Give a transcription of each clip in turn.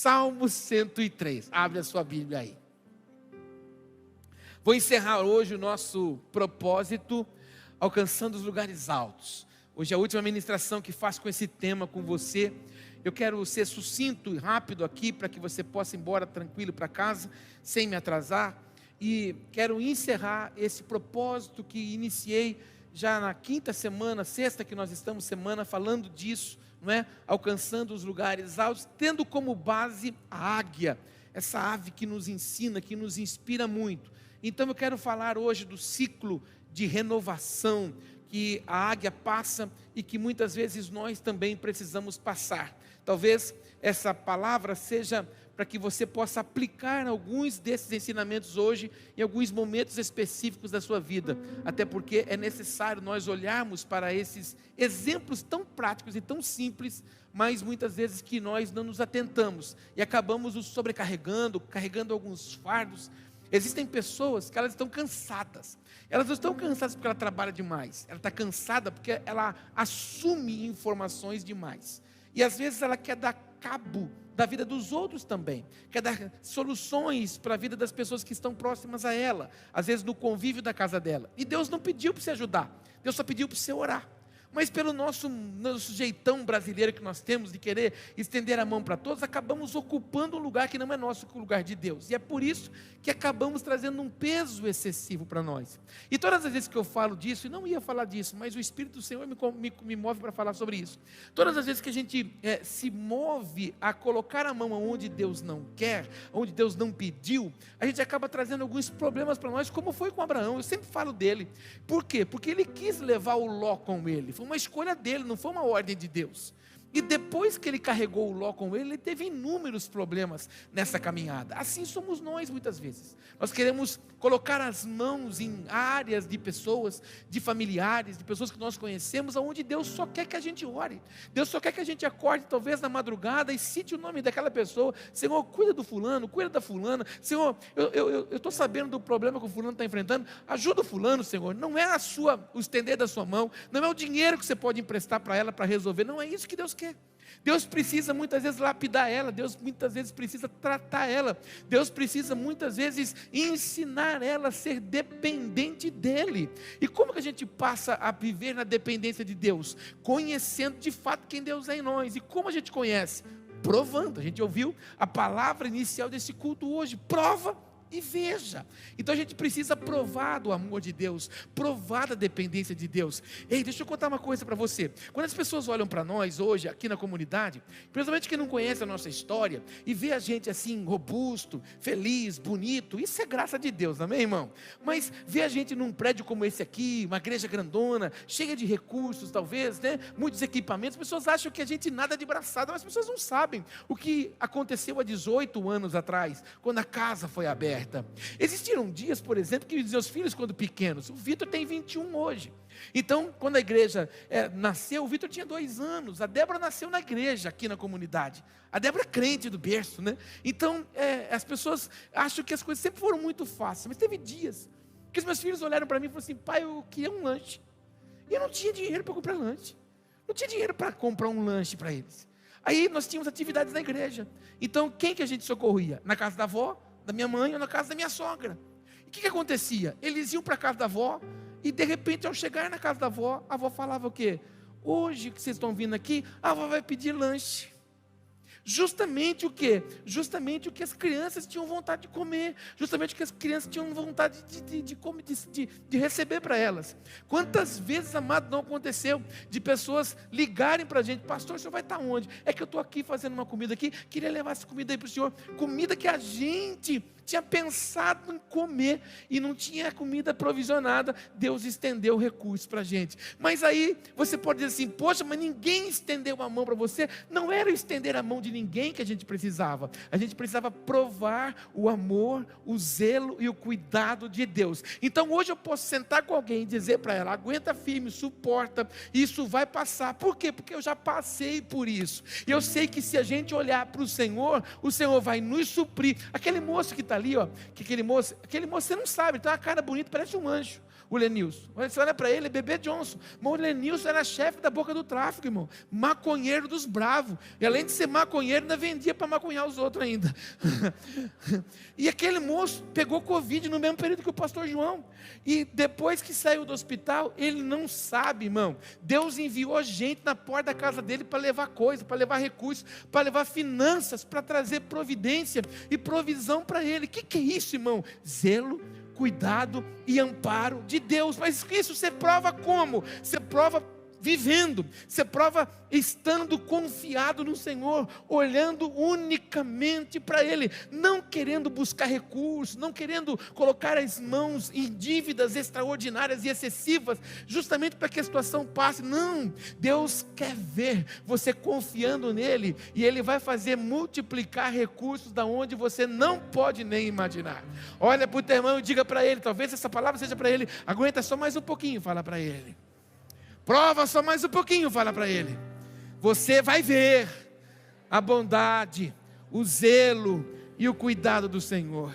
Salmo 103. Abre a sua Bíblia aí. Vou encerrar hoje o nosso propósito, alcançando os lugares altos. Hoje é a última ministração que faço com esse tema com você. Eu quero ser sucinto e rápido aqui, para que você possa ir embora tranquilo para casa, sem me atrasar. E quero encerrar esse propósito que iniciei já na quinta semana, sexta que nós estamos semana, falando disso, não é? Alcançando os lugares altos, tendo como base a águia, essa ave que nos ensina, que nos inspira muito. Então eu quero falar hoje do ciclo de renovação que a águia passa e que muitas vezes nós também precisamos passar. Talvez essa palavra seja para que você possa aplicar alguns desses ensinamentos hoje em alguns momentos específicos da sua vida. Até porque é necessário nós olharmos para esses exemplos tão práticos e tão simples, mas muitas vezes que nós não nos atentamos e acabamos nos sobrecarregando, carregando alguns fardos. Existem pessoas que elas estão cansadas. Elas não estão cansadas porque ela trabalha demais. Ela está cansada porque ela assume informações demais. E às vezes ela quer dar cabo da vida dos outros também. Quer dar soluções para a vida das pessoas que estão próximas a ela. Às vezes no convívio da casa dela. E Deus não pediu para você ajudar. Deus só pediu para você orar. Mas pelo nosso jeitão brasileiro que nós temos de querer estender a mão para todos, acabamos ocupando um lugar que não é nosso, que é o lugar de Deus. E é por isso que acabamos trazendo um peso excessivo para nós. E todas as vezes que eu falo disso, e não ia falar disso, mas o Espírito do Senhor me move para falar sobre isso. Todas as vezes que a gente se move a colocar a mão onde Deus não quer, onde Deus não pediu, a gente acaba trazendo alguns problemas para nós, como foi com Abraão. Eu sempre falo dele. Por quê? Porque ele quis levar o Ló com ele. Foi uma escolha dele, não foi uma ordem de Deus. E depois que ele carregou o Ló com ele, ele teve inúmeros problemas nessa caminhada. Assim somos nós muitas vezes. Nós queremos colocar as mãos em áreas de pessoas, de familiares, de pessoas que nós conhecemos, onde Deus só quer que a gente ore. Deus só quer que a gente acorde talvez na madrugada e cite o nome daquela pessoa. Senhor, cuida do fulano, cuida da fulana. Senhor, eu estou sabendo do problema que o fulano está enfrentando. Ajuda o fulano, Senhor. Não é o estender da sua mão, não é o dinheiro que você pode emprestar para ela para resolver. Não é isso que Deus quer. Deus precisa muitas vezes lapidar ela, Deus muitas vezes precisa tratar ela, Deus precisa muitas vezes ensinar ela a ser dependente dEle. E como que a gente passa a viver na dependência de Deus? Conhecendo de fato quem Deus é em nós. E como a gente conhece? Provando. A gente ouviu a palavra inicial desse culto hoje, prova e veja. Então a gente precisa provar do amor de Deus, provar da dependência de Deus. Ei, deixa eu contar uma coisa para você. Quando as pessoas olham para nós hoje, aqui na comunidade, principalmente quem não conhece a nossa história, e vê a gente assim, robusto, feliz, bonito, isso é graça de Deus, amém, irmão? Mas vê a gente num prédio como esse aqui, uma igreja grandona, cheia de recursos talvez, né? Muitos equipamentos, as pessoas acham que a gente nada de braçada, mas as pessoas não sabem o que aconteceu há 18 anos atrás, quando a casa foi aberta. Existiram dias, por exemplo, que os meus filhos, quando pequenos, o Vitor tem 21 hoje. Então, quando a igreja nasceu, o Vitor tinha 2 anos. A Débora nasceu na igreja, aqui na comunidade. A Débora é crente do berço, né? Então, as pessoas acham que as coisas sempre foram muito fáceis. Mas teve dias que os meus filhos olharam para mim e falaram assim: pai, eu queria um lanche. E eu não tinha dinheiro para comprar lanche. Não tinha dinheiro para comprar um lanche para eles. Aí nós tínhamos atividades na igreja. Então, quem que a gente socorria? Na casa da avó, da minha mãe ou na casa da minha sogra. E o que acontecia? Eles iam para a casa da avó e de repente ao chegar na casa da avó, a avó falava o quê? Hoje que vocês estão vindo aqui, a avó vai pedir lanche. Justamente o quê? Justamente o que as crianças tinham vontade de comer. Justamente o que as crianças tinham vontade de receber para elas. Quantas vezes, amado, não aconteceu de pessoas ligarem para a gente: pastor, o senhor vai estar onde? É que eu estou aqui fazendo uma comida aqui, queria levar essa comida aí para o senhor. Comida que a gente tinha pensado em comer e não tinha comida provisionada. Deus estendeu recursos para a gente. Mas aí você pode dizer assim: poxa, mas ninguém estendeu a mão para você. Não era estender a mão de ninguém que a gente precisava. A gente precisava provar o amor, o zelo e o cuidado de Deus. Então hoje eu posso sentar com alguém e dizer para ela: aguenta firme, suporta, isso vai passar. Por quê? Porque eu já passei por isso. E eu sei que se a gente olhar para o Senhor vai nos suprir. Aquele moço que está ali, ó, aquele moço você não sabe, ele tem uma cara bonita, parece um anjo. o Lenilson. Você olha para ele, é Bebê Johnson. Mas o Lenilson era chefe da boca do tráfico, irmão. Maconheiro dos bravos. E além de ser maconheiro, ainda vendia para maconhar os outros ainda. E aquele moço pegou Covid no mesmo período que o pastor João. E depois que saiu do hospital, ele não sabe, irmão. Deus enviou gente na porta da casa dele para levar coisa, para levar recursos, para levar finanças, para trazer providência e provisão para ele. O que é isso, irmão? Zelo, cuidado e amparo de Deus. Mas isso você prova como? Você prova vivendo, você prova estando confiado no Senhor, olhando unicamente para Ele, não querendo buscar recursos, não querendo colocar as mãos em dívidas extraordinárias e excessivas, justamente para que a situação passe. Não, Deus quer ver você confiando nele, e Ele vai fazer multiplicar recursos da onde você não pode nem imaginar. Olha para o teu irmão e diga para ele, talvez essa palavra seja para ele, aguenta só mais um pouquinho, fala para ele. Prova só mais um pouquinho, fala para ele. Você vai ver a bondade, o zelo e o cuidado do Senhor.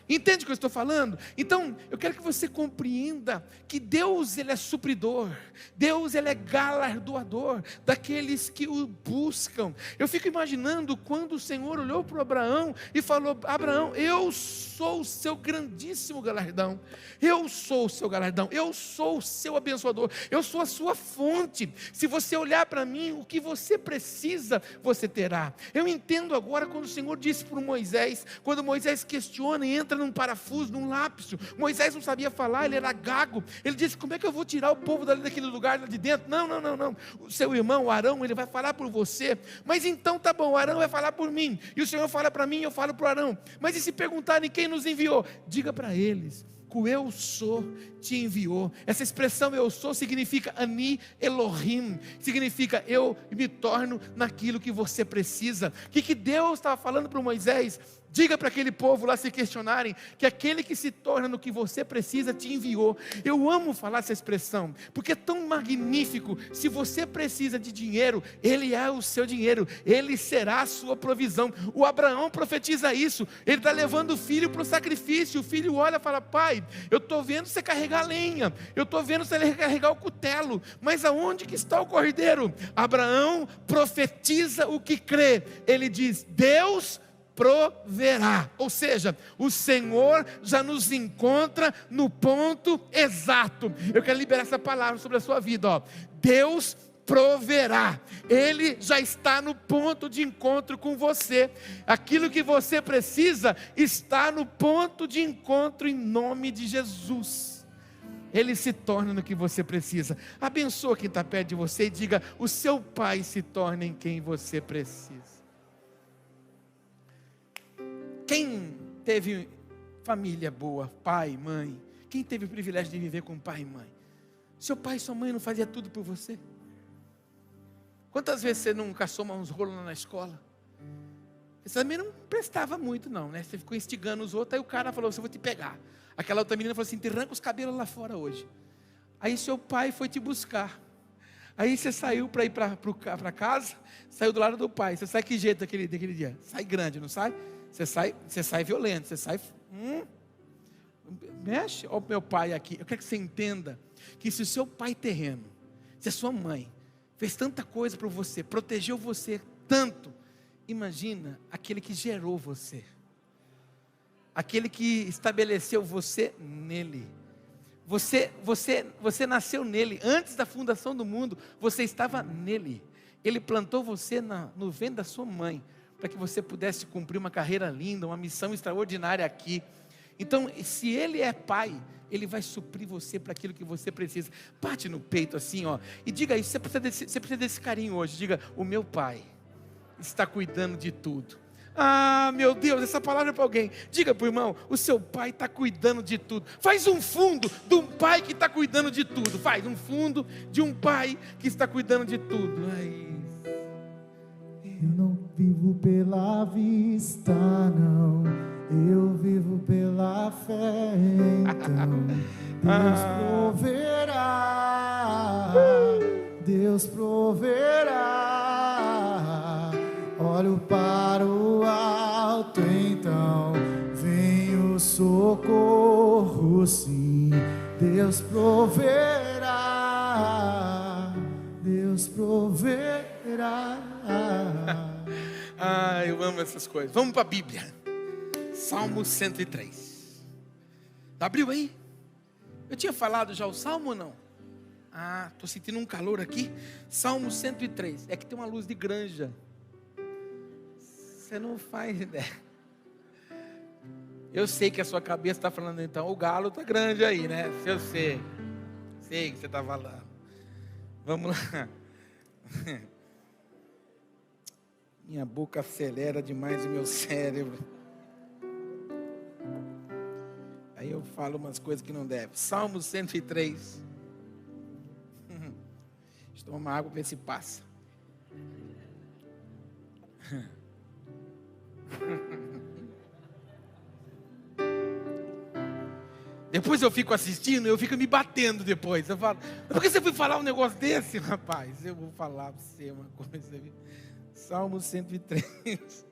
Entende o que eu estou falando? Então, eu quero que você compreenda que Deus, Ele é supridor. Deus, Ele é galardoador daqueles que o buscam. Eu fico imaginando quando o Senhor olhou para Abraão e falou: Abraão, eu sou o seu grandíssimo galardão. Eu sou o seu galardão. Eu sou o seu abençoador. Eu sou a sua fonte. Se você olhar para mim, o que você precisa, você terá. Eu entendo agora quando o Senhor disse para Moisés, quando Moisés questiona e entra num parafuso, num lapso. Moisés não sabia falar, ele era gago. Ele disse: como é que eu vou tirar o povo daquele lugar de dentro? Não. O seu irmão, o Arão, ele vai falar por você. Mas então tá bom, o Arão vai falar por mim. E o Senhor fala para mim, eu falo para o Arão. Mas e se perguntarem quem nos enviou? Diga para eles que o eu sou te enviou. Essa expressão eu sou significa Ani Elohim, significa eu me torno naquilo que você precisa. O que Deus estava falando para Moisés? Diga para aquele povo lá se questionarem, que aquele que se torna no que você precisa te enviou. Eu amo falar essa expressão, porque é tão magnífico. Se você precisa de dinheiro, Ele é o seu dinheiro, Ele será a sua provisão. O Abraão profetiza isso, ele está levando o filho para o sacrifício. O filho olha e fala: pai, eu estou vendo você carregar lenha, eu estou vendo você carregar o cutelo, mas aonde que está o cordeiro? Abraão profetiza o que crê. Ele diz: Deus proverá, ou seja, o Senhor já nos encontra no ponto exato. Eu quero liberar essa palavra sobre a sua vida, ó. Deus proverá, Ele já está no ponto de encontro com você. Aquilo que você precisa está no ponto de encontro em nome de Jesus. Ele se torna no que você precisa. Abençoa quem está perto de você e diga: o seu pai se torna em quem você precisa. Quem teve família boa, pai, mãe, quem teve o privilégio de viver com pai e mãe? Seu pai e sua mãe não faziam tudo por você? Quantas vezes você não caçou uns rolos lá na escola? Você também não prestava muito não, né? Você ficou instigando os outros, aí o cara falou: eu vou te pegar. Aquela outra menina falou assim: te arranca os cabelos lá fora hoje. Aí seu pai foi te buscar. Aí você saiu para ir para casa, saiu do lado do pai. Você sai que jeito daquele dia? Sai grande, não sai? Você sai violento, você sai... mexe. Olha o meu pai aqui. Eu quero que você entenda que se o seu pai terreno, se a sua mãe fez tanta coisa para você, protegeu você tanto, imagina aquele que gerou você, aquele que estabeleceu você nele. Você nasceu nele. Antes da fundação do mundo, você estava nele. Ele plantou você no ventre da sua mãe, para que você pudesse cumprir uma carreira linda, uma missão extraordinária aqui. Então, se Ele é Pai, Ele vai suprir você para aquilo que você precisa. Bate no peito assim, ó, e diga isso. Você precisa desse carinho hoje. Diga: o meu Pai está cuidando de tudo. Ah, meu Deus, essa palavra é para alguém. Diga para o irmão: o seu pai está cuidando de tudo. Faz um fundo de um pai que está cuidando de tudo. Faz um fundo de um pai que está cuidando de tudo. Eu não vivo pela vista, não. Eu vivo pela fé. Então Deus proverá. Deus proverá. Olho para o alto, então vem o socorro, sim. Deus proverá, Deus proverá. Eu amo essas coisas. Vamos para a Bíblia. Salmo 103. Abriu aí? Eu tinha falado já o Salmo ou não? Estou sentindo um calor aqui. Salmo 103. É que tem uma luz de granja. Você não faz ideia. Eu sei que a sua cabeça está falando, então, o galo está grande aí, né? Eu sei. Sei que você está falando. Vamos lá. Minha boca acelera demais o meu cérebro. Aí eu falo umas coisas que não deve. Salmo 103. Deixa eu tomar uma água para ver se passa. Depois eu fico assistindo, eu fico me batendo depois. Eu falo, por que você foi falar um negócio desse, rapaz? Eu vou falar para você uma coisa. Salmo 103.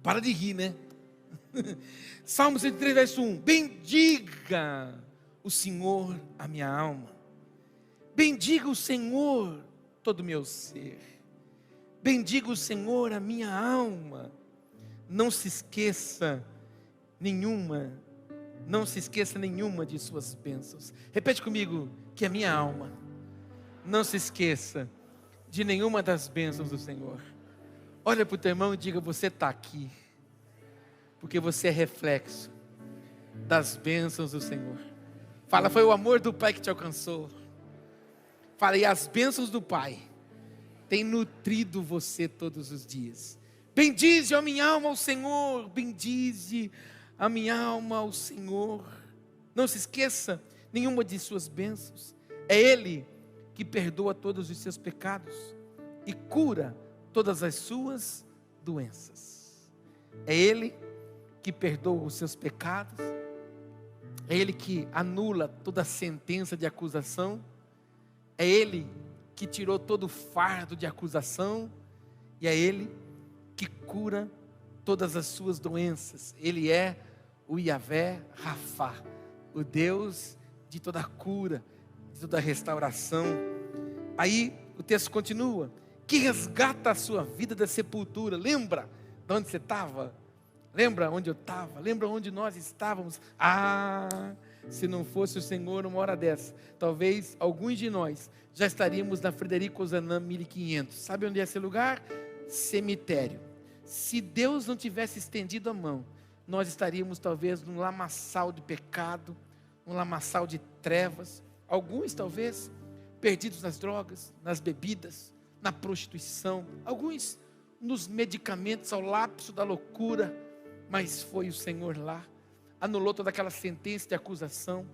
Para de rir, né? Salmo 103, verso 1. Bendiga o Senhor a minha alma. Bendiga o Senhor todo o meu ser. Bendiga o Senhor a minha alma. Não se esqueça nenhuma de suas bênçãos. Repete comigo, que a minha alma não se esqueça de nenhuma das bênçãos do Senhor. Olha para o teu irmão e diga, você está aqui, porque você é reflexo das bênçãos do Senhor. Fala, foi o amor do Pai que te alcançou. Fala, e as bênçãos do Pai têm nutrido você todos os dias. Bendize a minha alma ao Senhor, bendize a minha alma ao Senhor. Não se esqueça nenhuma de suas bênçãos. É Ele que perdoa todos os seus pecados e cura todas as suas doenças. É Ele que perdoa os seus pecados. É Ele que anula toda sentença de acusação. É Ele que tirou todo o fardo de acusação. E é Ele que cura todas as suas doenças. Ele é o Yahvé Rafá, o Deus de toda cura, de toda restauração. Aí o texto continua, que resgata a sua vida da sepultura. Lembra de onde você estava? Lembra onde eu estava? Lembra onde nós estávamos? Se não fosse o Senhor uma hora dessa, talvez alguns de nós já estaríamos na Frederico Ozanam 1500. Sabe onde é esse lugar? Cemitério. Se Deus não tivesse estendido a mão, nós estaríamos talvez num lamaçal de pecado, um lamaçal de trevas. Alguns talvez perdidos nas drogas, nas bebidas, na prostituição. Alguns nos medicamentos ao lapso da loucura. Mas foi o Senhor lá, anulou toda aquela sentença de acusação,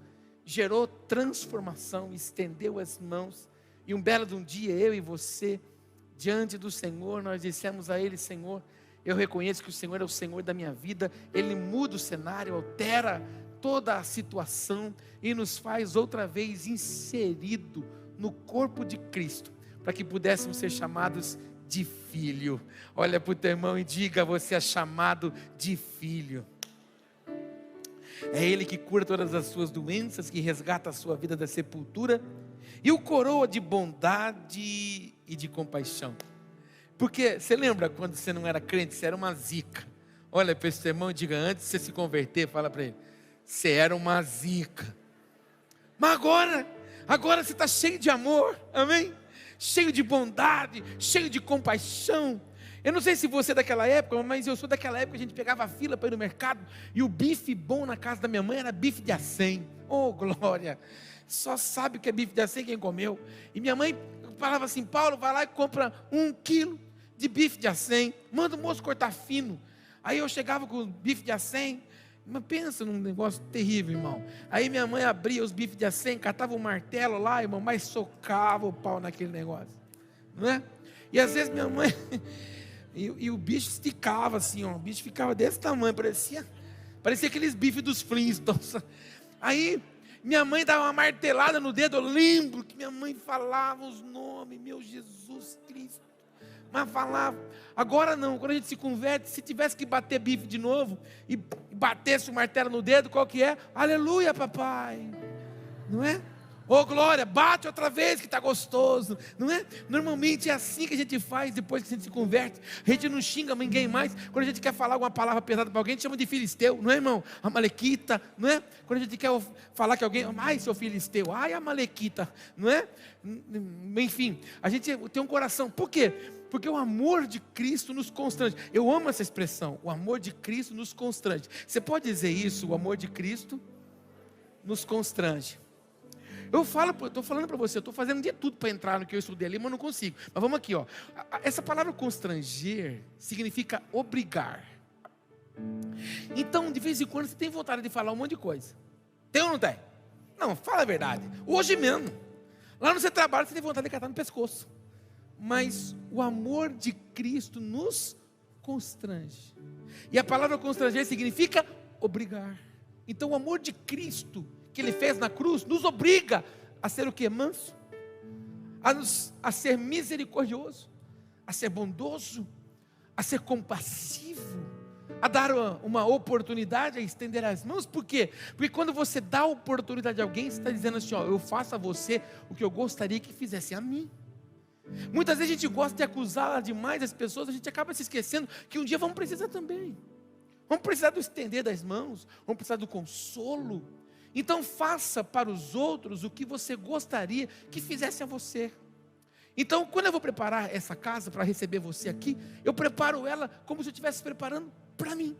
gerou transformação, estendeu as mãos. E um belo de um dia, eu e você, diante do Senhor, nós dissemos a Ele, Senhor, eu reconheço que o Senhor é o Senhor da minha vida. Ele muda o cenário, altera toda a situação e nos faz outra vez inserido no corpo de Cristo, para que pudéssemos ser chamados de filho. Olha para o teu irmão e diga, você é chamado de filho. É Ele que cura todas as suas doenças, que resgata a sua vida da sepultura e o coroa de bondade e de compaixão. Porque você lembra quando você não era crente, você era uma zica. Olha para esse irmão e diga, antes de você se converter, fala para ele, você era uma zica. Mas agora você está cheio de amor, amém? Cheio de bondade, cheio de compaixão. Eu não sei se você é daquela época, mas eu sou daquela época, a gente pegava a fila para ir no mercado, e o bife bom na casa da minha mãe era bife de acém. Oh, glória! Só sabe o que é bife de acém quem comeu. E minha mãe falava assim, Paulo, vai lá e compra 1 quilo de bife de acém, manda o moço cortar fino. Aí eu chegava com o bife de acém, mas pensa num negócio terrível, irmão. Aí minha mãe abria os bifes de acém, catava um martelo lá, irmão, mas socava o pau naquele negócio, não é? E às vezes minha mãe, e o bicho esticava assim, ó, o bicho ficava desse tamanho, parecia aqueles bifes dos Flintstones. Aí minha mãe dava uma martelada no dedo, eu lembro que minha mãe falava os nomes, meu Jesus Cristo. mas falar. Agora não, quando a gente se converte, se tivesse que bater bife de novo, e batesse o martelo no dedo, qual que é? Aleluia, papai. Não é? Oh, glória, bate outra vez que está gostoso, não é? Normalmente é assim que a gente faz depois que a gente se converte. A gente não xinga ninguém mais. Quando a gente quer falar alguma palavra pesada para alguém, a gente chama de filisteu, não é, irmão? Amalequita, não é? Quando a gente quer falar que alguém, ai, seu filisteu, ai, amalequita, não é? Enfim, a gente tem um coração. Por quê? Porque o amor de Cristo nos constrange. Eu amo essa expressão, o amor de Cristo nos constrange. Você pode dizer isso, o amor de Cristo nos constrange. Eu estou falando para você, eu estou fazendo de tudo para entrar no que eu estudei ali, mas não consigo. Mas vamos aqui, ó. Essa palavra constranger significa obrigar. Então, de vez em quando, você tem vontade de falar um monte de coisa. Tem ou não tem? Não, fala a verdade. Hoje mesmo, lá no seu trabalho, você tem vontade de catar no pescoço. Mas o amor de Cristo nos constrange. E a palavra constranger significa obrigar. Então, o amor de Cristo que Ele fez na cruz, nos obriga a ser o que? Manso, a ser misericordioso, a ser bondoso, a ser compassivo, a dar uma oportunidade, a estender as mãos. Por quê? Porque quando você dá oportunidade a alguém, você está dizendo assim, ó, eu faço a você o que eu gostaria que fizesse a mim. Muitas vezes a gente gosta de acusar demais as pessoas, a gente acaba se esquecendo que um dia vamos precisar também. Vamos precisar do estender das mãos, vamos precisar do consolo. Então faça para os outros o que você gostaria que fizesse a você. Então quando eu vou preparar essa casa para receber você aqui, eu preparo ela como se eu estivesse preparando para mim,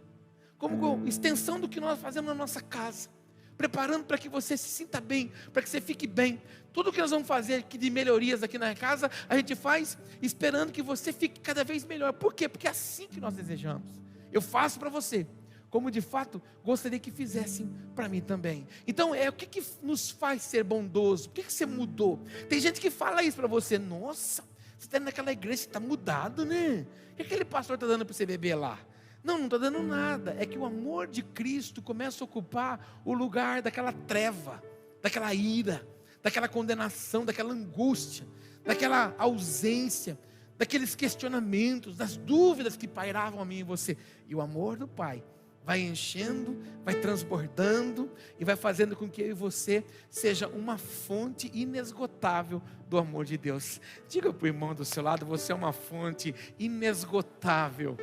como extensão do que nós fazemos na nossa casa, preparando para que você se sinta bem, para que você fique bem. Tudo que nós vamos fazer aqui de melhorias aqui na casa, a gente faz esperando que você fique cada vez melhor. Por quê? Porque é assim que nós desejamos. Eu faço para você como de fato gostaria que fizessem para mim também. Então o que nos faz ser bondoso? Por que você mudou? Tem gente que fala isso para você, nossa, você está indo naquela igreja, você está mudado, né? O que aquele pastor está dando para você beber lá? Não está dando nada, é que o amor de Cristo começa a ocupar o lugar daquela treva, daquela ira, daquela condenação, daquela angústia, daquela ausência, daqueles questionamentos, das dúvidas que pairavam a mim e você. E o amor do Pai vai enchendo, vai transbordando e vai fazendo com que eu e você seja uma fonte inesgotável do amor de Deus. Diga para o irmão do seu lado, você é uma fonte inesgotável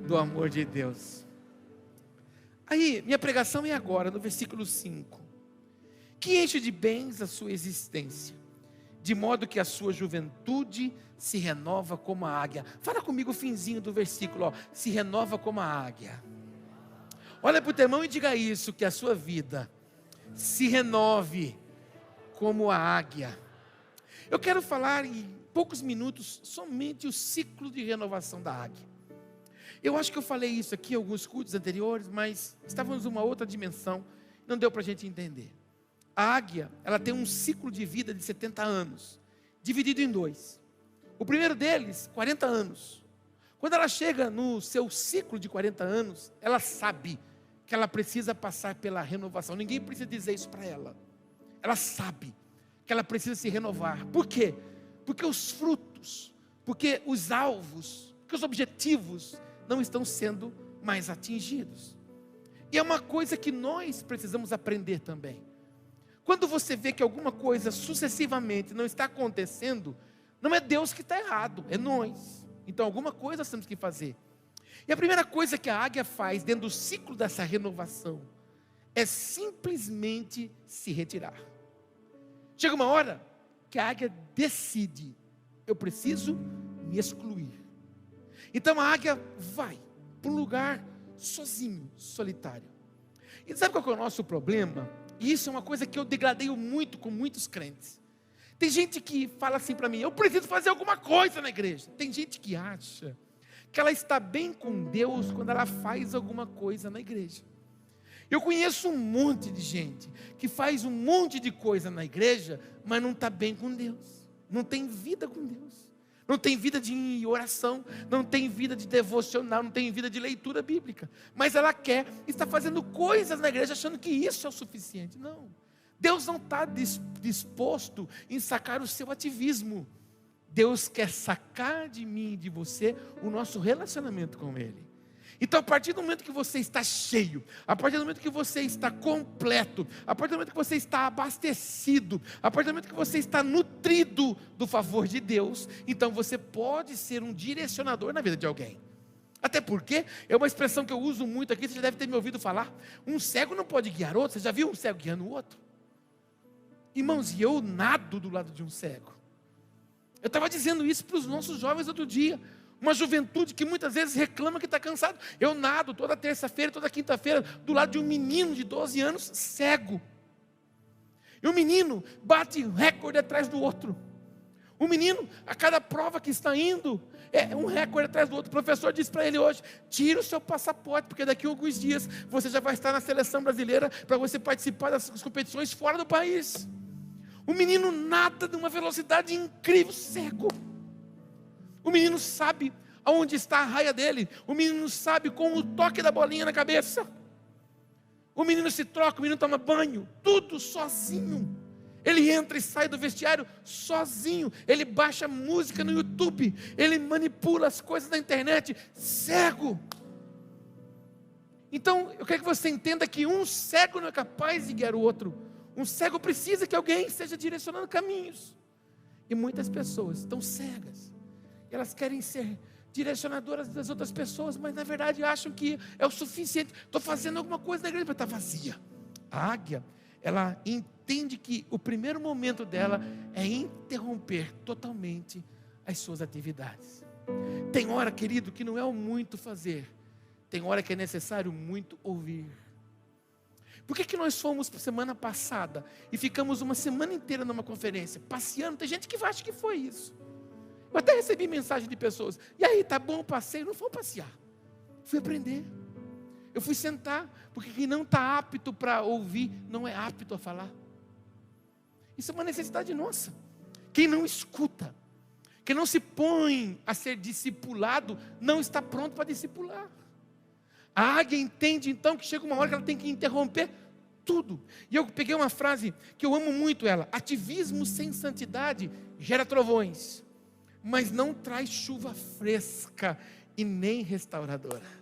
do amor de Deus. Aí, minha pregação é agora, no versículo 5. Que enche de bens a sua existência, de modo que a sua juventude se renova como a águia. Fala comigo o finzinho do versículo, ó. Se renova como a águia. Olha para o teu irmão e diga isso, que a sua vida se renove como a águia. Eu quero falar em poucos minutos somente o ciclo de renovação da águia. Eu acho que eu falei isso aqui em alguns cultos anteriores, mas estávamos numa outra dimensão, não deu para a gente entender. A águia, ela tem um ciclo de vida de 70 anos, dividido em dois. O primeiro deles, 40 anos. Quando ela chega no seu ciclo de 40 anos, ela sabe que ela precisa passar pela renovação. Ninguém precisa dizer isso para ela. Ela sabe que ela precisa se renovar. Por quê? Porque os frutos, porque os alvos, porque os objetivos não estão sendo mais atingidos. E é uma coisa que nós precisamos aprender também. Quando você vê que alguma coisa sucessivamente não está acontecendo, não é Deus que está errado, é nós. Então alguma coisa nós temos que fazer. E a primeira coisa que a águia faz dentro do ciclo dessa renovação é simplesmente se retirar. Chega uma hora que a águia decide, eu preciso me excluir. Então a águia vai para um lugar sozinho, solitário. E sabe qual é o nosso problema? E isso é uma coisa que eu degradeio muito com muitos crentes. Tem gente que fala assim para mim, eu preciso fazer alguma coisa na igreja. Tem gente que acha que ela está bem com Deus quando ela faz alguma coisa na igreja. Eu conheço um monte de gente que faz um monte de coisa na igreja, mas não está bem com Deus. Não tem vida com Deus. Não tem vida de oração, não tem vida de devocional, não tem vida de leitura bíblica. Mas ela quer estar fazendo coisas na igreja achando que isso é o suficiente. Não. Deus não está disposto em sacar o seu ativismo. Deus quer sacar de mim e de você o nosso relacionamento com Ele. Então, a partir do momento que você está cheio, a partir do momento que você está completo, a partir do momento que você está abastecido, a partir do momento que você está nutrido do favor de Deus, então você pode ser um direcionador na vida de alguém. Até porque é uma expressão que eu uso muito aqui, você já deve ter me ouvido falar. Um cego não pode guiar outro. Você já viu um cego guiando o outro? Irmãos, e eu nado do lado de um cego. Eu estava dizendo isso para os nossos jovens outro dia. Uma juventude que muitas vezes reclama que está cansado. Eu nado toda terça-feira, toda quinta-feira, do lado de um menino de 12 anos, cego. E o menino bate recorde atrás do outro. O menino, a cada prova que está indo, é um recorde atrás do outro. O professor disse para ele hoje: tira o seu passaporte, porque daqui a alguns dias você já vai estar na seleção brasileira para você participar das competições fora do país. O menino nada de uma velocidade incrível, cego. O menino sabe aonde está a raia dele. O menino sabe com o toque da bolinha na cabeça. O menino se troca, o menino toma banho, tudo sozinho. Ele entra e sai do vestiário sozinho. Ele baixa música no YouTube. Ele manipula as coisas na internet, cego. Então, eu quero que você entenda que um cego não é capaz de guiar o outro. Um cego precisa que alguém esteja direcionando caminhos. E muitas pessoas estão cegas. Elas querem ser direcionadoras das outras pessoas, mas na verdade acham que é o suficiente. Estou fazendo alguma coisa na igreja, mas está vazia. A águia, ela entende que o primeiro momento dela é interromper totalmente as suas atividades. Tem hora, querido, que não é o muito fazer. Tem hora que é necessário muito ouvir. Por que nós fomos semana passada e ficamos uma semana inteira numa conferência, passeando? Tem gente que acha que foi isso. Eu até recebi mensagem de pessoas: e aí, tá bom o passeio? Não fui passear, fui aprender. Eu fui sentar, porque quem não está apto para ouvir, não é apto a falar. Isso é uma necessidade nossa. Quem não escuta, quem não se põe a ser discipulado, não está pronto para discipular. A águia entende então que chega uma hora que ela tem que interromper tudo. E eu peguei uma frase que eu amo muito ela: ativismo sem santidade gera trovões, mas não traz chuva fresca e nem restauradora.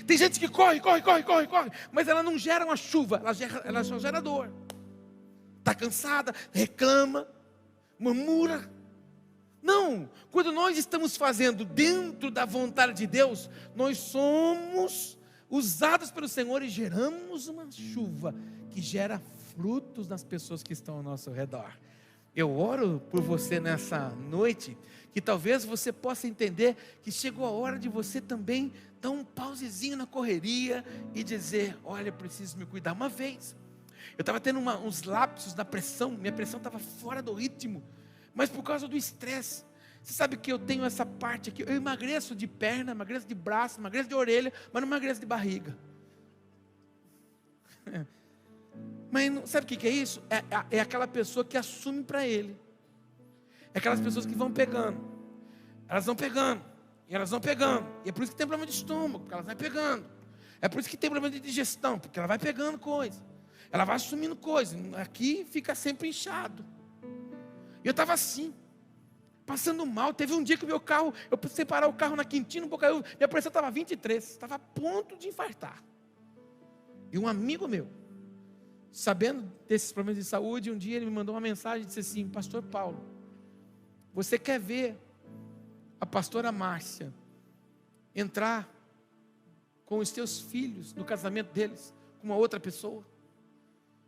Tem gente que corre, mas ela não gera uma chuva, ela só gera dor. Está cansada, reclama, murmura. Não, quando nós estamos fazendo dentro da vontade de Deus, nós somos usados pelo Senhor e geramos uma chuva que gera frutos nas pessoas que estão ao nosso redor. Eu oro por você nessa noite, que talvez você possa entender que chegou a hora de você também dar um pausezinho na correria e dizer: olha, eu preciso me cuidar. Uma vez, eu estava tendo uns lapsos na pressão, minha pressão estava fora do ritmo, mas por causa do estresse. Você sabe que eu tenho essa parte aqui, eu emagreço de perna, emagreço de braço, emagreço de orelha, mas não emagreço de barriga. Mas sabe o que é isso? É aquela pessoa que assume para ele. É aquelas pessoas que vão pegando. Elas vão pegando. E elas vão pegando. E é por isso que tem problema de estômago, porque elas vão pegando. É por isso que tem problema de digestão, porque ela vai pegando coisa. Ela vai assumindo coisa. Aqui fica sempre inchado. E eu estava assim, passando mal. Teve um dia que o meu carro, eu precisei parar o carro na Quintino, minha pressão estava 23. Estava a ponto de infartar. E um amigo meu, sabendo desses problemas de saúde, um dia ele me mandou uma mensagem e disse assim: Pastor Paulo, você quer ver a pastora Márcia entrar com os teus filhos no casamento deles com uma outra pessoa?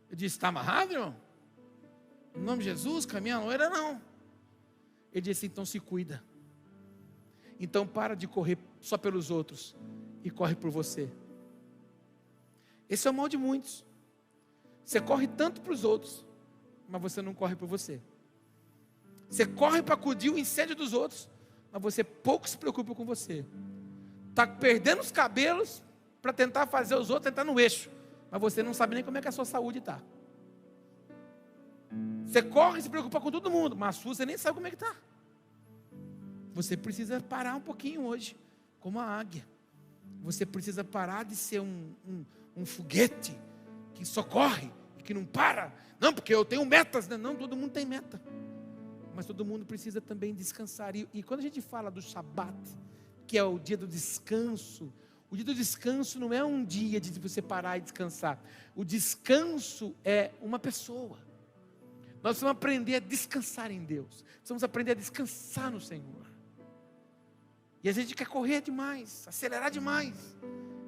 Eu disse: está amarrado, irmão? Em nome de Jesus, com a minha loira não. Ele disse: então se cuida. Então para de correr só pelos outros e corre por você. Esse é o mal de muitos. Você corre tanto para os outros, mas você não corre por você. Você corre para acudir o incêndio dos outros, mas você pouco se preocupa com você. Está perdendo os cabelos para tentar fazer os outros entrar no eixo, mas você não sabe nem como é que a sua saúde está. Você corre e se preocupa com todo mundo, mas a sua você nem sabe como é que está. Você precisa parar um pouquinho hoje, como a águia. Você precisa parar de ser um foguete que só corre e que não para. Não, porque eu tenho metas. Não, todo mundo tem meta. mas todo mundo precisa também descansar. E quando a gente fala do Shabat, que é o dia do descanso, o dia do descanso não é um dia de você parar e descansar. O descanso é uma pessoa. Nós precisamos aprender a descansar em Deus. Precisamos aprender a descansar no Senhor. E a gente quer correr demais, acelerar demais.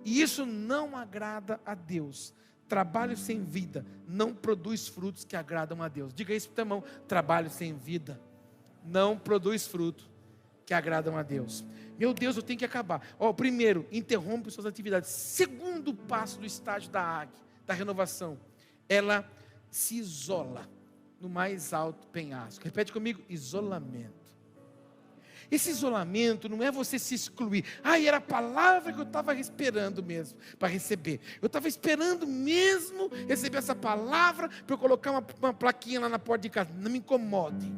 E isso não agrada a Deus. Trabalho sem vida não produz frutos que agradam a Deus. Diga isso para o teu irmão: trabalho sem vida não produz fruto que agradam a Deus. Meu Deus, eu tenho que acabar. Primeiro, interrompe suas atividades. Segundo passo do estágio da águia, da renovação, ela se isola no mais alto penhasco. Repete comigo: isolamento. Esse isolamento não é você se excluir. Era a palavra que eu estava esperando mesmo para receber. Eu estava esperando mesmo receber essa palavra para eu colocar uma plaquinha lá na porta de casa. Não me incomode.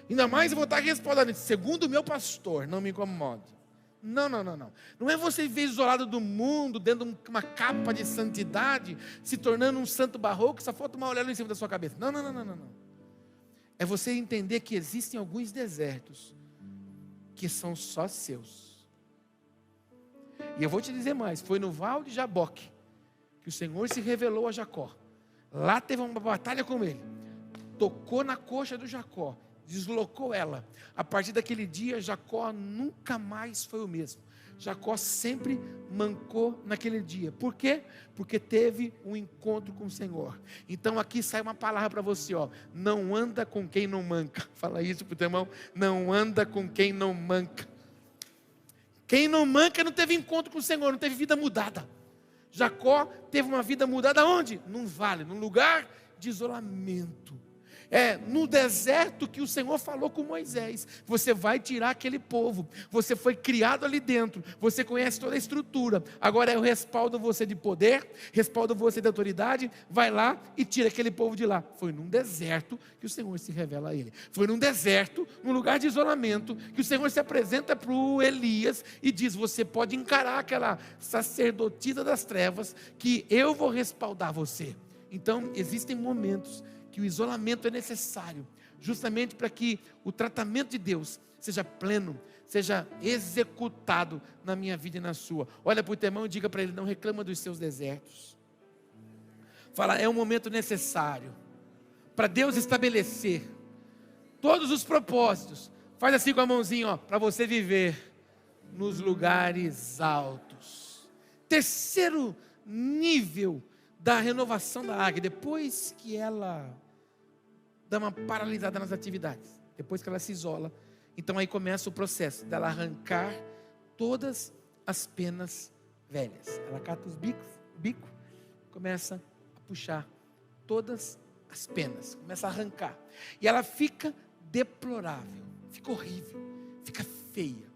Ainda mais eu vou estar respondendo: segundo o meu pastor, não me incomode. Não. Não é você viver isolado do mundo, dentro de uma capa de santidade, se tornando um santo barroco, só falta uma olhada em cima da sua cabeça. Não. É você entender que existem alguns desertos que são só seus. E eu vou te dizer mais: foi no Val de Jaboque que o Senhor se revelou a Jacó. Lá teve uma batalha com ele. Tocou na coxa do Jacó, deslocou ela. A partir daquele dia, Jacó nunca mais foi o mesmo. Jacó sempre mancou naquele dia. Por quê? Porque teve um encontro com o Senhor. Então aqui sai uma palavra para você, não anda com quem não manca. Fala isso para o teu irmão: não anda com quem não manca. Quem não manca não teve encontro com o Senhor, não teve vida mudada. Jacó teve uma vida mudada onde? Num vale, num lugar de isolamento. É no deserto que o Senhor falou com Moisés: você vai tirar aquele povo, você foi criado ali dentro, você conhece toda a estrutura, agora eu respaldo você de poder, respaldo você de autoridade, vai lá e tira aquele povo de lá. Foi num deserto que o Senhor se revela a ele. Foi num deserto, num lugar de isolamento, que o Senhor se apresenta para o Elias e diz: você pode encarar aquela sacerdotisa das trevas, que eu vou respaldar você. Então existem momentos que o isolamento é necessário, justamente para que o tratamento de Deus seja pleno, seja executado na minha vida e na sua. Olha para o teu irmão e diga para ele: não reclama dos seus desertos. Fala: é um momento necessário para Deus estabelecer todos os propósitos. Faz assim com a mãozinha, para você viver nos lugares altos. Terceiro nível da renovação da águia, depois que ela dá uma paralisada nas atividades, depois que ela se isola, então aí começa o processo dela arrancar todas as penas velhas. Ela cata os bico, começa a puxar todas as penas, começa a arrancar, e ela fica deplorável, fica horrível, fica feia.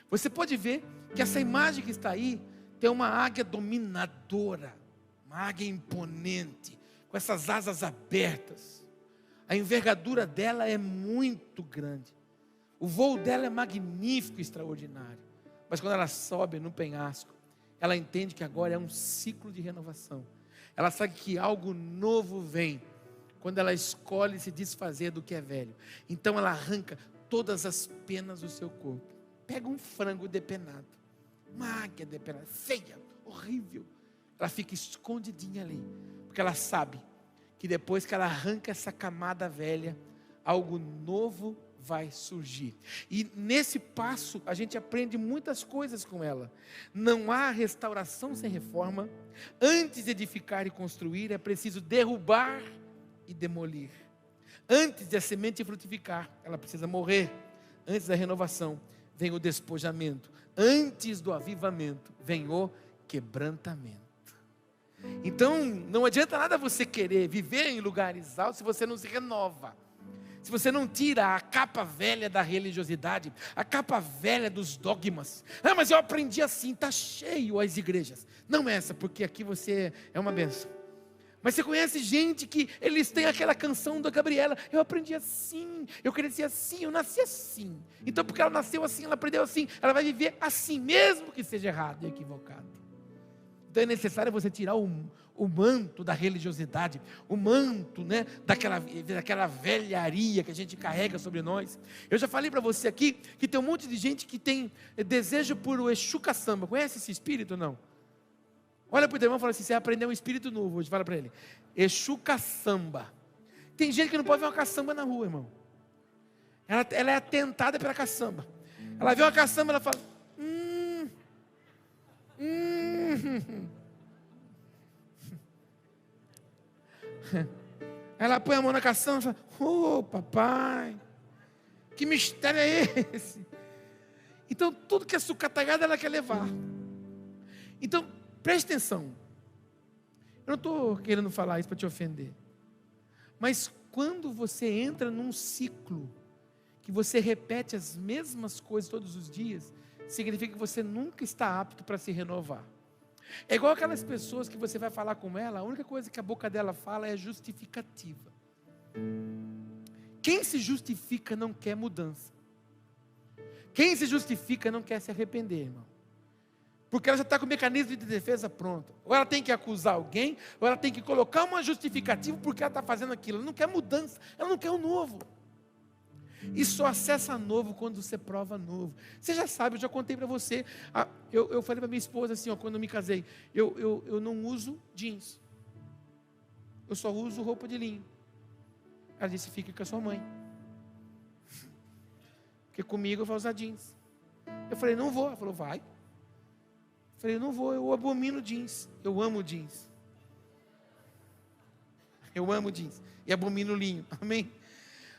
Você pode ver que essa imagem que está aí tem uma águia dominadora, uma águia imponente, com essas asas abertas. A envergadura dela é muito grande. O voo dela é magnífico, extraordinário. Mas quando ela sobe no penhasco, ela entende que agora é um ciclo de renovação. Ela sabe que algo novo vem quando ela escolhe se desfazer do que é velho. Então ela arranca todas as penas do seu corpo. Pega um frango depenado, uma águia depenada, feia, horrível. Ela fica escondidinha ali, porque ela sabe que depois que ela arranca essa camada velha, algo novo vai surgir. E nesse passo a gente aprende muitas coisas com ela. Não há restauração sem reforma. Antes de edificar e construir, é preciso derrubar e demolir. Antes de a semente frutificar, ela precisa morrer. Antes da renovação, vem o despojamento. Antes do avivamento, vem o quebrantamento. Então, não adianta nada você querer viver em lugares altos se você não se renova. Se você não tira a capa velha da religiosidade, a capa velha dos dogmas. Mas eu aprendi assim, está cheio as igrejas. Não essa, porque aqui você é uma bênção. Mas você conhece gente que eles têm aquela canção da Gabriela: eu aprendi assim, eu cresci assim, eu nasci assim. Então porque ela nasceu assim, ela aprendeu assim, ela vai viver assim, mesmo que seja errado e equivocado. Então é necessário você tirar o manto da religiosidade, o manto, né, daquela velharia que a gente carrega sobre nós. Eu já falei para você aqui que tem um monte de gente que tem desejo por o Exu Caçamba. Conhece esse espírito ou não? Olha para o teu irmão e fala assim: você aprendeu um espírito novo hoje. Fala para ele: Exu Caçamba. Tem gente que não pode ver uma caçamba na rua, irmão. Ela é atentada pela caçamba. Ela vê uma caçamba, ela fala: Ela põe a mão na caçamba e fala: oh, papai, que mistério é esse? Então, tudo que é sucatagada, ela quer levar. Então, preste atenção. Eu não estou querendo falar isso para te ofender. Mas quando você entra num ciclo, que você repete as mesmas coisas todos os dias, significa que você nunca está apto para se renovar. É igual aquelas pessoas que você vai falar com ela, a única coisa que a boca dela fala é justificativa. Quem se justifica não quer mudança. Quem se justifica não quer se arrepender, irmão. Porque ela já está com o mecanismo de defesa pronto. Ou ela tem que acusar alguém, ou ela tem que colocar uma justificativa porque ela está fazendo aquilo. Ela não quer mudança, ela não quer o novo. E só acessa novo quando você prova novo. Você já sabe, eu já contei para você. Eu falei para minha esposa assim, ó, quando eu me casei: eu não uso jeans. Eu só uso roupa de linho. Ela disse: fique com a sua mãe. Porque comigo eu vou usar jeans. Eu falei: não vou. Ela falou: vai. Eu falei: não vou, eu abomino jeans. Eu amo jeans. Eu amo jeans. E abomino linho. Amém?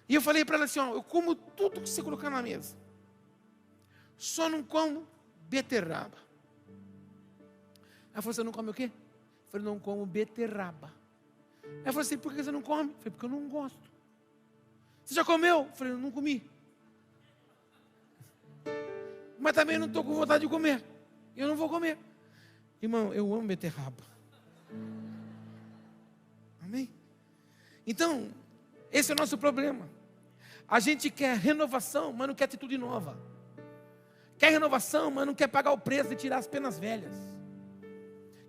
E eu falei para ela assim: ó, eu como tudo que você colocar na mesa. Só não como beterraba. Ela falou: você não come o quê? Eu falei: não como beterraba. Ela falou assim: por que você não come? Eu falei: porque eu não gosto. Você já comeu? Eu falei: eu não comi. Mas também não estou com vontade de comer. Eu não vou comer. Irmão, eu amo beterraba. Amém? Então, esse é o nosso problema. A gente quer renovação, mas não quer atitude nova. Quer renovação, mas não quer pagar o preço de tirar as penas velhas.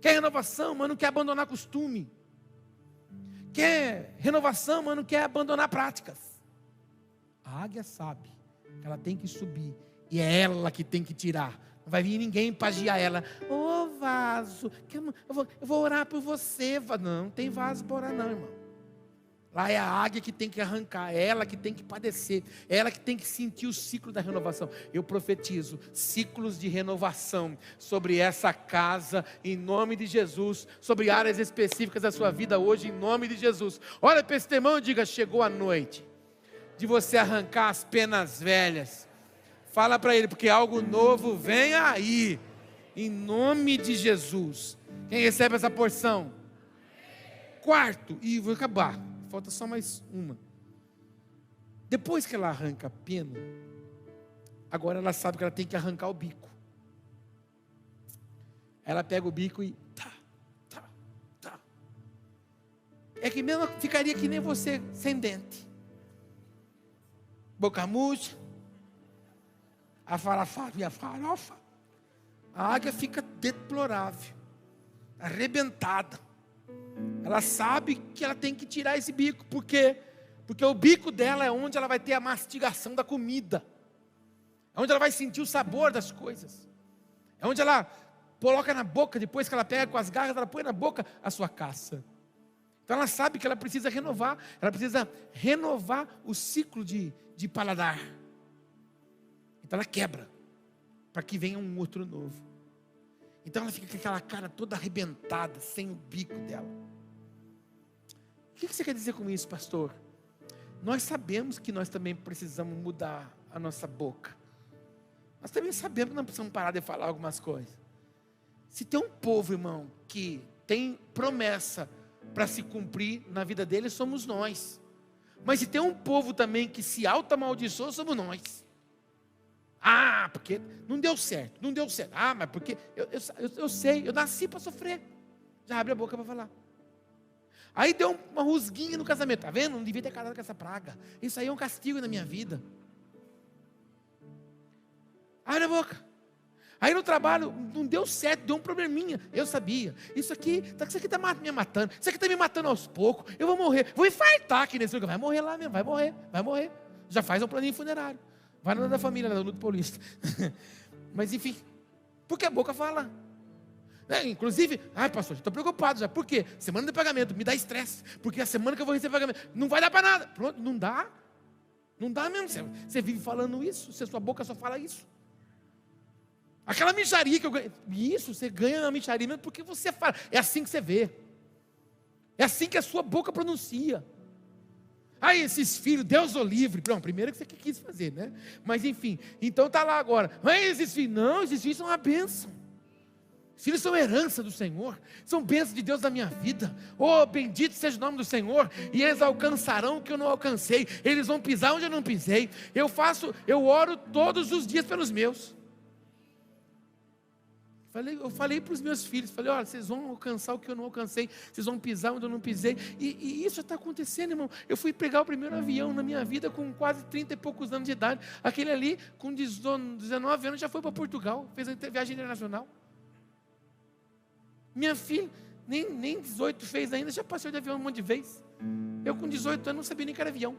Quer renovação, mas não quer abandonar costume. Quer renovação, mas não quer abandonar práticas. A águia sabe que ela tem que subir, e é ela que tem que tirar. Não vai vir ninguém pagiar ela: ô vaso, eu vou orar por você. Não tem vaso para orar não, irmão. Lá é a águia que tem que arrancar, é ela que tem que padecer, é ela que tem que sentir o ciclo da renovação. Eu profetizo ciclos de renovação sobre essa casa, em nome de Jesus, sobre áreas específicas da sua vida hoje, em nome de Jesus. Olha para esse irmão e diga: chegou a noite de você arrancar as penas velhas. Fala para ele, porque algo novo vem aí, em nome de Jesus. Quem recebe essa porção? Quarto, e vou acabar. Falta só mais uma. Depois que ela arranca a pena, agora ela sabe que ela tem que arrancar o bico. Ela pega o bico e tá. É que mesmo ficaria que nem você, sem dente. Boca murcha, a farofada e a farofa. A águia fica deplorável, arrebentada. Ela sabe que ela tem que tirar esse bico. Por quê? Porque o bico dela é onde ela vai ter a mastigação da comida. É onde ela vai sentir o sabor das coisas. É onde ela coloca na boca, depois que ela pega com as garras, ela põe na boca a sua caça. Então ela sabe que ela precisa renovar. Ela precisa renovar o ciclo de paladar. Então ela quebra, para que venha um outro novo. Então ela fica com aquela cara toda arrebentada, sem o bico dela. O que você quer dizer com isso, pastor? Nós sabemos que nós também precisamos mudar a nossa boca. Nós também sabemos que nós precisamos parar de falar algumas coisas. Se tem um povo, irmão, que tem promessa para se cumprir na vida dele, somos nós. Mas se tem um povo também que se auto-amaldiçoa, somos nós. Ah, porque não deu certo. Ah, mas porque eu sei, eu nasci para sofrer. Já abre a boca para falar. Aí deu uma rusguinha no casamento. Está vendo? Não devia ter casado com essa praga. Isso aí é um castigo na minha vida. Abre a boca. Aí no trabalho não deu certo, deu um probleminha. Eu sabia, isso aqui está me matando, isso aqui está me matando aos poucos. Eu vou morrer, vou infartar aqui nesse lugar. Vai morrer lá mesmo, vai morrer. Já faz um planinho funerário. Vai na da família, no luto paulista. Mas enfim, porque a boca fala. Inclusive, pastor, estou preocupado já. Por quê? Semana de pagamento, me dá estresse. Porque a semana que eu vou receber pagamento, não vai dar para nada. Pronto, não dá. Não dá mesmo. Você vive falando isso, sua boca só fala isso. Aquela micharia que eu ganho. Isso, você ganha na micharia mesmo porque você fala. É assim que você vê. É assim que a sua boca pronuncia. Esses filhos, Deus o livre. Não, primeiro que você quis fazer, né? Mas enfim, então está lá agora. Esses filhos, não, esses filhos são uma bênção. Os filhos são herança do Senhor, são bênçãos de Deus na minha vida. Bendito seja o nome do Senhor. E eles alcançarão o que eu não alcancei. Eles vão pisar onde eu não pisei. Eu oro todos os dias pelos meus. Eu falei para os meus filhos, olha, vocês vão alcançar o que eu não alcancei, vocês vão pisar onde eu não pisei, e isso está acontecendo, irmão. Eu fui pegar o primeiro avião na minha vida com quase 30 e poucos anos de idade, aquele ali com 19 anos já foi para Portugal, fez a viagem internacional. Minha filha, nem 18 fez ainda, já passou de avião um monte de vez. Eu com 18 anos não sabia nem que era avião.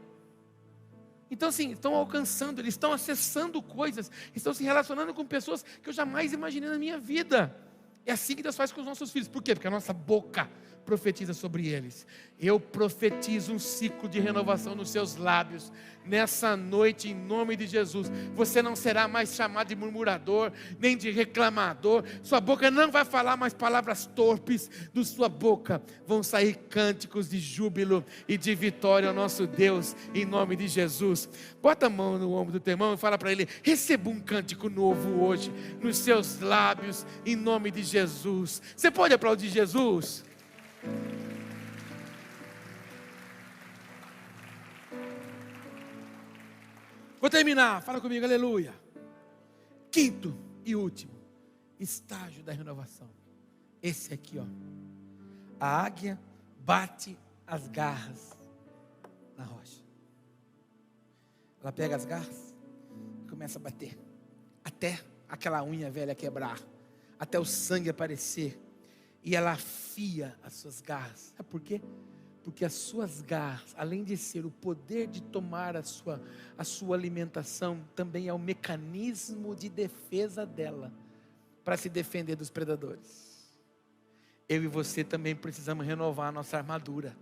Então assim, estão alcançando, eles estão acessando coisas, estão se relacionando com pessoas que eu jamais imaginei na minha vida. É assim que Deus faz com os nossos filhos. Por quê? Porque a nossa boca profetiza sobre eles. Eu profetizo um ciclo de renovação nos seus lábios. Nessa noite, em nome de Jesus, você não será mais chamado de murmurador, nem de reclamador. Sua boca não vai falar mais palavras torpes. Da sua boca vão sair cânticos de júbilo e de vitória ao nosso Deus, em nome de Jesus. Bota a mão no ombro do teu irmão e fala para ele: receba um cântico novo hoje, nos seus lábios, em nome de Jesus. Você pode aplaudir Jesus? Vou terminar, fala comigo, aleluia. Quinto e último estágio da renovação. Esse aqui, ó. A águia bate as garras na rocha. Ela pega as garras e começa a bater, até aquela unha velha quebrar, até o sangue aparecer. E ela afia as suas garras. Sabe por quê? Porque as suas garras, além de ser o poder de tomar a sua alimentação, também é o mecanismo de defesa dela, para se defender dos predadores. Eu e você também precisamos renovar a nossa armadura.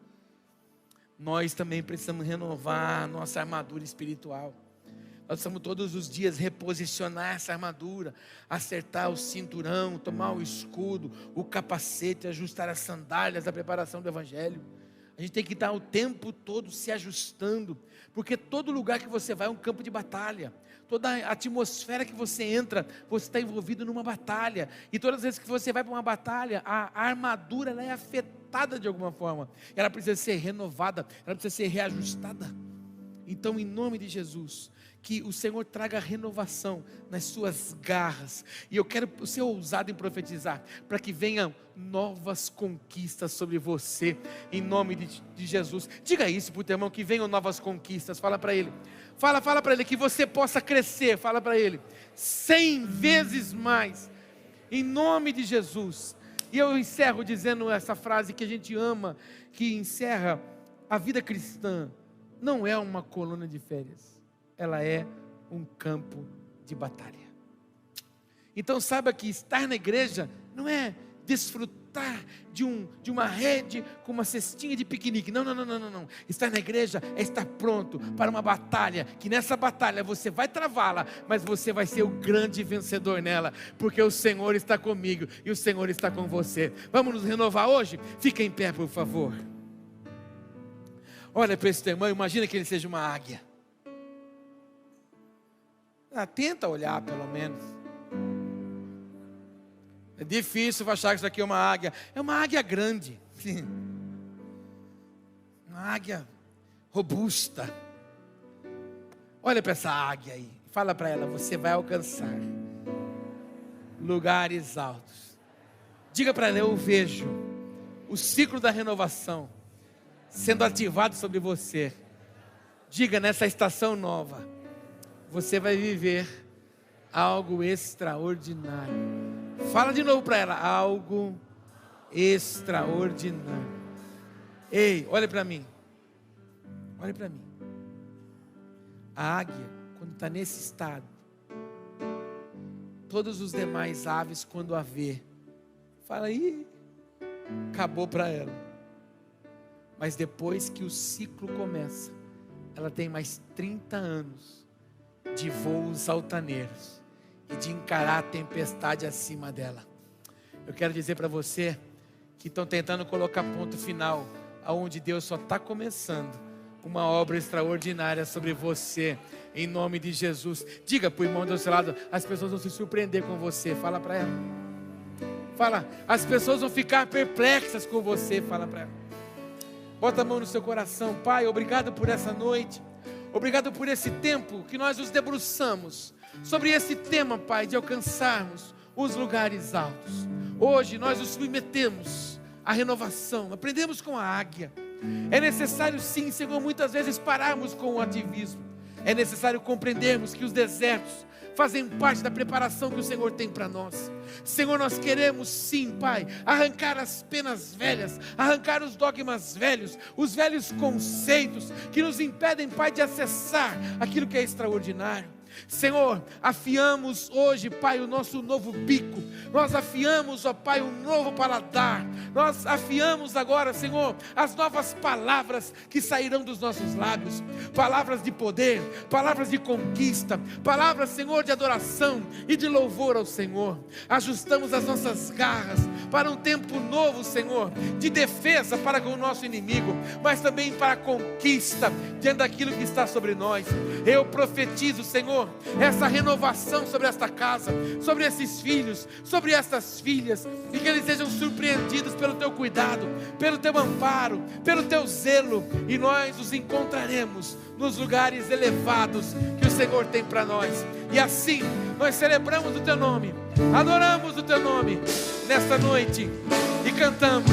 Nós também precisamos renovar a nossa armadura espiritual. Nós precisamos todos os dias reposicionar essa armadura, acertar o cinturão, tomar o escudo, o capacete, ajustar as sandálias, a preparação do Evangelho. A gente tem que estar o tempo todo se ajustando, porque todo lugar que você vai é um campo de batalha. Toda a atmosfera que você entra, você está envolvido numa batalha. E todas as vezes que você vai para uma batalha, a armadura ela é afetada de alguma forma. Ela precisa ser renovada, ela precisa ser reajustada. Então, em nome de Jesus, que o Senhor traga renovação nas suas garras. E eu quero ser ousado em profetizar, para que venham novas conquistas sobre você, em nome de Jesus. Diga isso para o teu irmão, que venham novas conquistas. Fala para ele. Fala para ele, que você possa crescer. Fala para ele, 100 vezes mais, em nome de Jesus. E eu encerro dizendo essa frase que a gente ama, que encerra a vida cristã. Não é uma colônia de férias, ela é um campo de batalha. Então saiba que estar na igreja não é desfrutar de uma rede com uma cestinha de piquenique. Não. Estar na igreja é estar pronto para uma batalha, que nessa batalha você vai travá-la, mas você vai ser o grande vencedor nela, porque o Senhor está comigo e o Senhor está com você. Vamos nos renovar hoje? Fica em pé, por favor. Olha para esse teu irmão, imagina que ele seja uma águia. Tenta olhar pelo menos. É difícil achar que isso aqui é uma águia. É uma águia grande. Uma águia robusta. Olha para essa águia aí. Fala para ela, você vai alcançar lugares altos. Diga para ela, eu vejo o ciclo da renovação sendo ativado sobre você. Diga, nessa estação nova, você vai viver Algo extraordinário. Fala de novo para ela. Algo extraordinário. Ei, olha para mim. Olha para mim. A águia, quando está nesse estado, todos os demais aves, quando a vê, fala, ih, acabou para ela. Mas depois que o ciclo começa, ela tem mais 30 anos de voos altaneiros e de encarar a tempestade acima dela. Eu quero dizer para você que estão tentando colocar ponto final, aonde Deus só está começando uma obra extraordinária sobre você, em nome de Jesus. Diga para o irmão do seu lado, as pessoas vão se surpreender com você. Fala para ela. Fala, as pessoas vão ficar perplexas com você. Fala para ela. Bota a mão no seu coração. Pai, obrigado por essa noite. Obrigado por esse tempo que nós nos debruçamos sobre esse tema, Pai, de alcançarmos os lugares altos. Hoje nós nos submetemos à renovação. Aprendemos com a águia. É necessário sim, Senhor, muitas vezes pararmos com o ativismo. É necessário compreendermos que os desertos fazem parte da preparação que o Senhor tem para nós. Senhor, nós queremos sim, Pai, arrancar as penas velhas, arrancar os dogmas velhos, os velhos conceitos que nos impedem, Pai, de acessar aquilo que é extraordinário. Senhor, afiamos hoje, Pai, o nosso novo bico. Nós afiamos, ó Pai, um novo paladar. Nós afiamos agora, Senhor, as novas palavras que sairão dos nossos lábios. Palavras de poder, palavras de conquista, palavras, Senhor, de adoração e de louvor ao Senhor. Ajustamos as nossas garras para um tempo novo, Senhor, de defesa para com o nosso inimigo, mas também para a conquista diante daquilo que está sobre nós. Eu profetizo, Senhor, essa renovação sobre esta casa, sobre esses filhos, sobre estas filhas, e que eles sejam surpreendidos pelo teu cuidado, pelo teu amparo, pelo teu zelo, e nós os encontraremos nos lugares elevados que o Senhor tem para nós. E assim nós celebramos o teu nome, adoramos o teu nome nesta noite e cantamos.